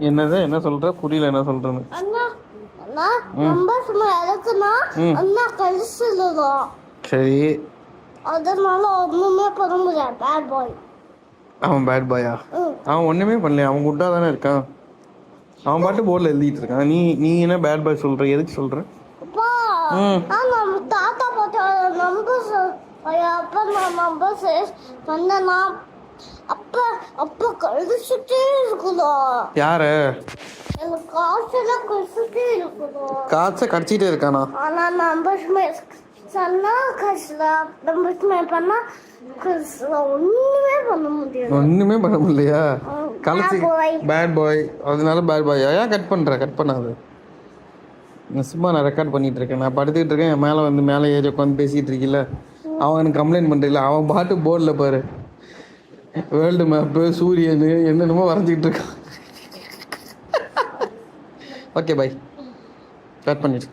என்னது என்ன சொல்ற புரியல என்ன சொல்றேன்னு. அண்ணா அண்ணா நம்பர் சும்மா எதுக்குன்னா அண்ணா கழிச்சுடுறோம். சரி அதனால ஒண்ணுமே பண்ண முடியாது. Bad boy. அவன் பேட் பாயா? அவன் ஒண்ணுமே பண்ணல, அவன் குட்டா தானே இருக்கான். அவன் பாட்டு போர்டில் எழுதிட்டு இருக்கான். நீ என்ன பேட் பாய் சொல்ற? எதுக்கு சொல்ற? அப்பா நம்ம தாத்தா பாத்தா நம்பர் அப்பா நான் நம்பர் பண்ணனா அப்ப கழிச்சுட்டே இருக்குதா? யாரு? எனக்கு காசெல்லாம் கழிச்சுட்டே இருக்குதா? காசை கடிச்சிட்டே இருக்கானா? ஆனா நம்பர் சொன்னா கஷ்ல நம்பர் பண்ணா ஒண்ணுமே பண்ண முடியாது. ஒண்ணுமே பண்ண முடியலையா? கழிச்சு பேட் பாய். அதனால பேட் பாய். ஏன் கட் பண்ற? கட் பண்ணாது. சும்மா நான் ரெக்கார்ட் பண்ணிட்டு இருக்கேன். நான் படுத்துக்கிட்டு இருக்கேன். என் மேலே வந்து மேலே ஏறி உட்காந்து பேசிட்டு இருக்கல. அவன் எனக்கு கம்ப்ளைண்ட் பண்ணுறீங்களா? அவன் பாட்டு போர்டில் பாரு, வேர்ல்டு மேப்பு, சூரியன், என்னென்னமோ வரைஞ்சிக்கிட்டு இருக்கான். Okay bye. கட் பண்ணிடு.